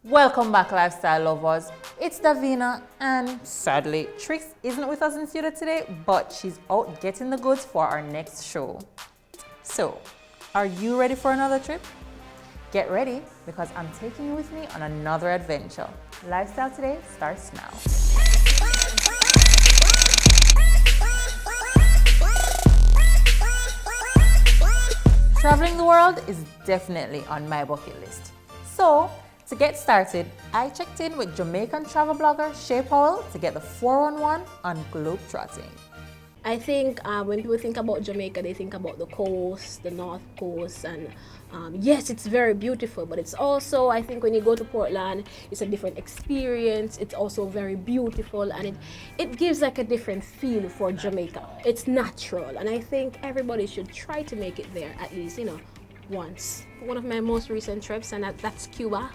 Welcome back, lifestyle lovers. It's Davina, and sadly, Trix isn't with us in studio today, but she's out getting the goods for our next show. So, are you ready for another trip? Get ready, because I'm taking you with me on another adventure. Lifestyle Today starts now. Traveling the world is definitely on my bucket list. So, to get started, I checked in with Jamaican travel blogger Shay Powell to get the 411 on globetrotting. I think when people think about Jamaica, they think about the coast, the north coast, and yes, it's very beautiful, but it's also, I think when you go to Portland, it's a different experience. It's also very beautiful, and it gives like a different feel for Jamaica. It's natural, and I think everybody should try to make it there at least, once. One of my most recent trips, and that's Cuba.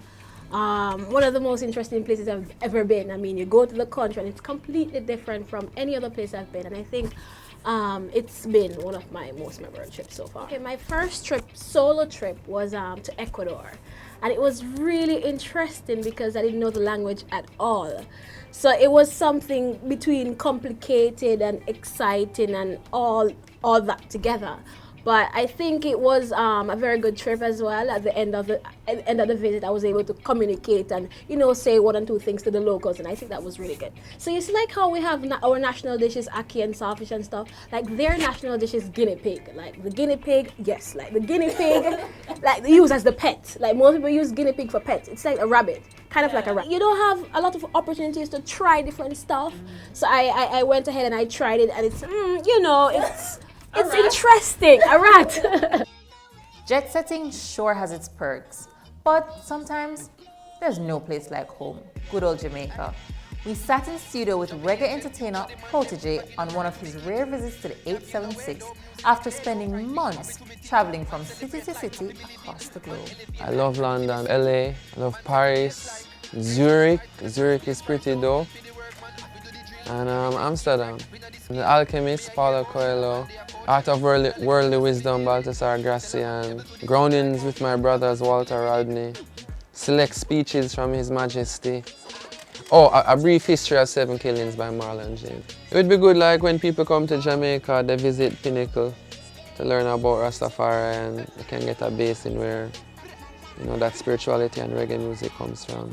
One of the most interesting places I've ever been. I mean, you go to the country and it's completely different from any other place I've been, and I think it's been one of my most memorable trips so far. Okay, my first trip, solo trip, was to Ecuador, and it was really interesting because I didn't know the language at all. So it was something between complicated and exciting and all that together. But I think it was a very good trip as well. At the end of the visit, I was able to communicate and say one or two things to the locals, and I think that was really good. So it's like how we have our national dishes, ackee and saltfish and stuff. Like their national dish is guinea pig. Like the guinea pig, yes, like the guinea pig, like they use as the pet. Like most people use guinea pig for pets. It's like a rabbit, kind of like a rabbit. You don't have a lot of opportunities to try different stuff. So I went ahead and I tried it, and it's interesting, a rat. Jet setting sure has its perks, but sometimes there's no place like home, good old Jamaica. We sat in studio with reggae entertainer Protege on one of his rare visits to the 876 after spending months traveling from city to city across the globe. I love London, LA, I love Paris, Zurich. Zurich is pretty dope. And Amsterdam. The Alchemist, Paulo Coelho. Art of Worldly Wisdom, Baltasar Gracian. Groundings with my brothers, Walter Rodney. Select speeches from His Majesty. Oh, a brief history of 7 killings by Marlon James. It would be good like when people come to Jamaica, they visit Pinnacle to learn about Rastafari, and they can get a base in where that spirituality and reggae music comes from.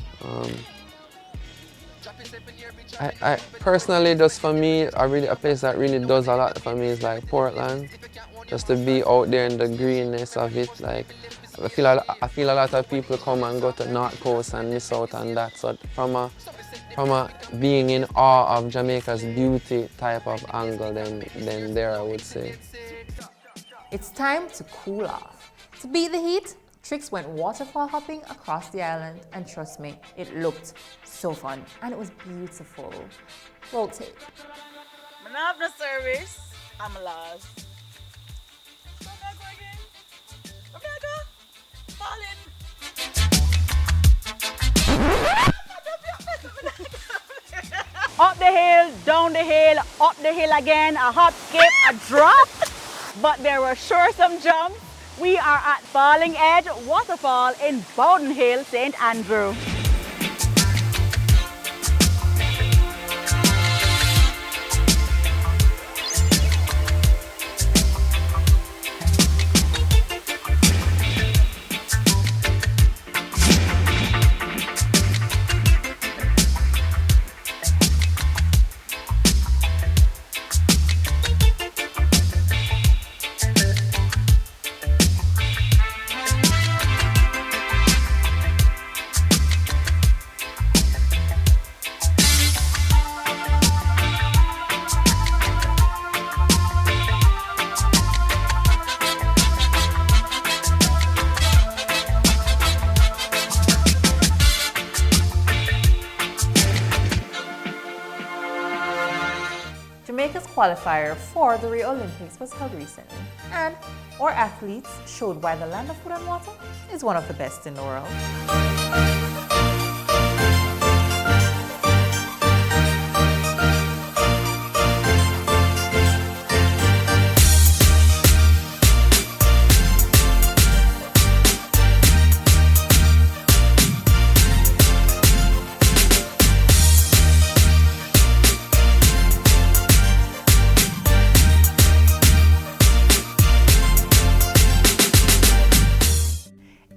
I personally, just for me, a place that really does a lot for me is like Portland. Just to be out there in the greenness of it. Like I feel a lot of people come and go to North Coast and miss out on that. So from a being in awe of Jamaica's beauty type of angle, then there I would say. It's time to cool off. To beat the heat, Trix went waterfall hopping across the island, and trust me, it looked so fun and it was beautiful. Roll tape. I'm not having a service. I'm lost. Up the hill, down the hill, up the hill again, a hop, skip, a drop. But there were sure some jumps. We are at Falling Edge Waterfall in Bowden Hill, St. Andrew. Jamaica's qualifier for the Rio Olympics was held recently, and our athletes showed why the land of food and water is one of the best in the world.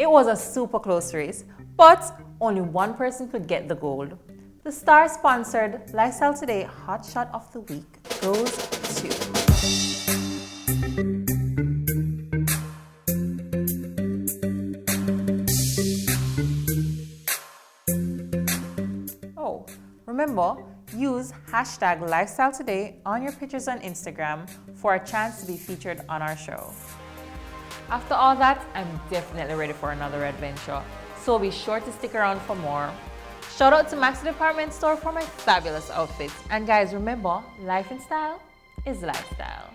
It was a super close race, but only one person could get the gold. The star-sponsored Lifestyle Today Hot Shot of the Week goes to... Oh, remember, use hashtag Lifestyle Today on your pictures on Instagram for a chance to be featured on our show. After all that, I'm definitely ready for another adventure, so be sure to stick around for more. Shout out to Maxi Department Store for my fabulous outfits. And guys, remember, life in style is lifestyle.